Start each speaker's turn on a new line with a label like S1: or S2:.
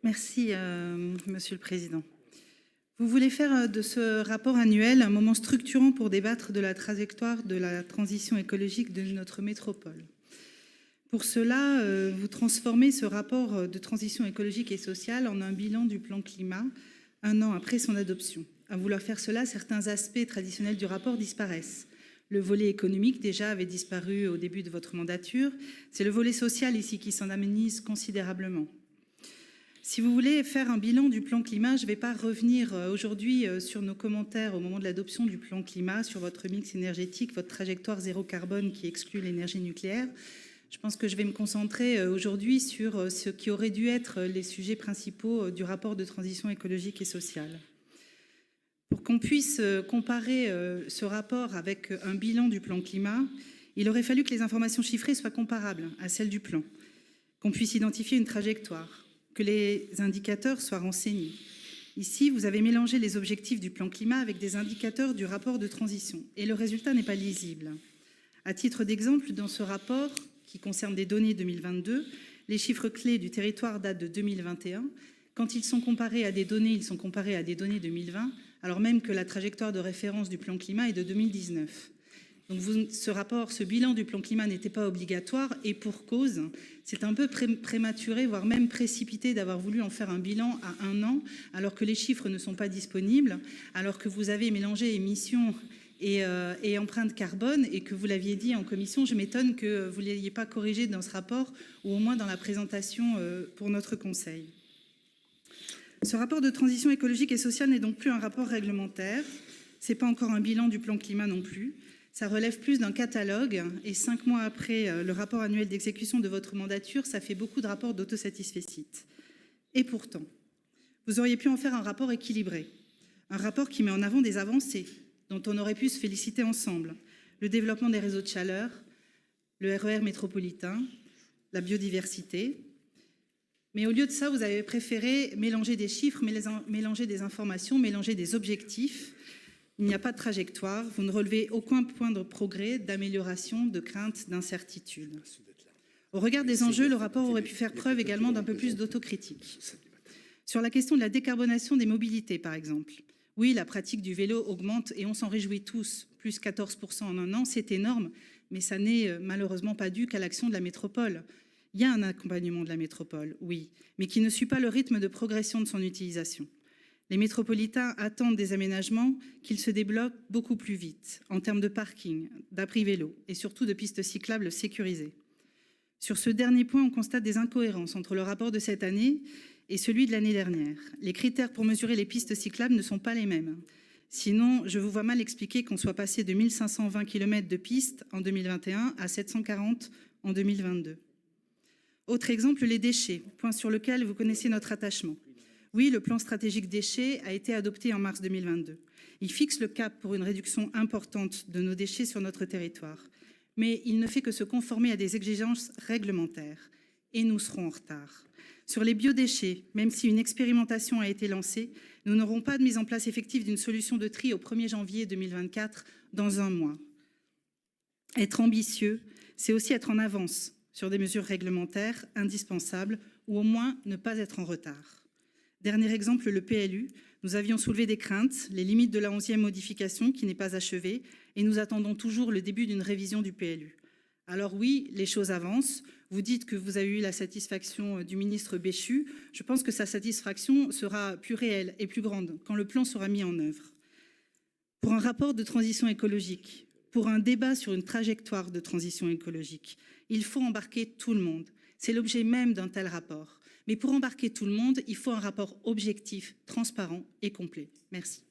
S1: Merci, Monsieur le Président. Vous voulez faire de ce rapport annuel un moment structurant pour débattre de la trajectoire de la transition écologique de notre métropole. Pour cela, vous transformez ce rapport de transition écologique et sociale en un bilan du plan climat, un an après son adoption. À vouloir faire cela, certains aspects traditionnels du rapport disparaissent. Le volet économique, déjà, avait disparu au début de votre mandature. C'est le volet social ici qui s'en amenuise considérablement. Si vous voulez faire un bilan du plan climat, je ne vais pas revenir aujourd'hui sur nos commentaires au moment de l'adoption du plan climat, sur votre mix énergétique, votre trajectoire zéro carbone qui exclut l'énergie nucléaire. Je pense que je vais me concentrer aujourd'hui sur ce qui aurait dû être les sujets principaux du rapport de transition écologique et sociale. Pour qu'on puisse comparer ce rapport avec un bilan du plan climat, il aurait fallu que les informations chiffrées soient comparables à celles du plan, qu'on puisse identifier une trajectoire, que les indicateurs soient renseignés. Ici, vous avez mélangé les objectifs du plan climat avec des indicateurs du rapport de transition, et le résultat n'est pas lisible. À titre d'exemple, dans ce rapport, qui concerne des données 2022, les chiffres clés du territoire datent de 2021. Quand ils sont comparés à des données, ils sont comparés à des données 2020, alors même que la trajectoire de référence du plan climat est de 2019. Donc ce bilan du plan climat n'était pas obligatoire et pour cause, c'est un peu prématuré, voire même précipité d'avoir voulu en faire un bilan à 1 an, alors que les chiffres ne sont pas disponibles, alors que vous avez mélangé émissions et empreinte carbone et que vous l'aviez dit en commission, je m'étonne que vous ne l'ayez pas corrigé dans ce rapport ou au moins dans la présentation pour notre conseil. Ce rapport de transition écologique et sociale n'est donc plus un rapport réglementaire, ce n'est pas encore un bilan du plan climat non plus, ça relève plus d'un catalogue et 5 mois après le rapport annuel d'exécution de votre mandature, ça fait beaucoup de rapports d'autosatisfecit. Et pourtant, vous auriez pu en faire un rapport équilibré, un rapport qui met en avant des avancées, dont on aurait pu se féliciter ensemble. Le développement des réseaux de chaleur, le RER métropolitain, la biodiversité. Mais au lieu de ça, vous avez préféré mélanger des chiffres, mélanger des informations, mélanger des objectifs. Il n'y a pas de trajectoire, vous ne relevez aucun point de progrès, d'amélioration, de crainte, d'incertitude. Au regard des enjeux, le rapport aurait pu faire preuve également d'un peu plus d'autocritique. Sur la question de la décarbonation des mobilités, par exemple. Oui, la pratique du vélo augmente et on s'en réjouit tous, plus 14% en 1 an, c'est énorme, mais ça n'est malheureusement pas dû qu'à l'action de la métropole. Il y a un accompagnement de la métropole, oui, mais qui ne suit pas le rythme de progression de son utilisation. Les métropolitains attendent des aménagements qu'ils se débloquent beaucoup plus vite, en termes de parking, d'abris vélo et surtout de pistes cyclables sécurisées. Sur ce dernier point, on constate des incohérences entre le rapport de cette année et celui de l'année dernière. Les critères pour mesurer les pistes cyclables ne sont pas les mêmes. Sinon, je vous vois mal expliquer qu'on soit passé de 1520 km de pistes en 2021 à 740 en 2022. Autre exemple, les déchets, point sur lequel vous connaissez notre attachement. Oui, le plan stratégique déchets a été adopté en mars 2022. Il fixe le cap pour une réduction importante de nos déchets sur notre territoire. Mais il ne fait que se conformer à des exigences réglementaires. Et nous serons en retard. Sur les biodéchets, même si une expérimentation a été lancée, nous n'aurons pas de mise en place effective d'une solution de tri au 1er janvier 2024, dans 1 mois. Être ambitieux, c'est aussi être en avance sur des mesures réglementaires indispensables ou au moins ne pas être en retard. Dernier exemple, le PLU. Nous avions soulevé des craintes, les limites de la 11e modification qui n'est pas achevée et nous attendons toujours le début d'une révision du PLU. Alors oui, les choses avancent. Vous dites que vous avez eu la satisfaction du ministre Béchu. Je pense que sa satisfaction sera plus réelle et plus grande quand le plan sera mis en œuvre. Pour un rapport de transition écologique, pour un débat sur une trajectoire de transition écologique, il faut embarquer tout le monde. C'est l'objet même d'un tel rapport. Mais pour embarquer tout le monde, il faut un rapport objectif, transparent et complet. Merci.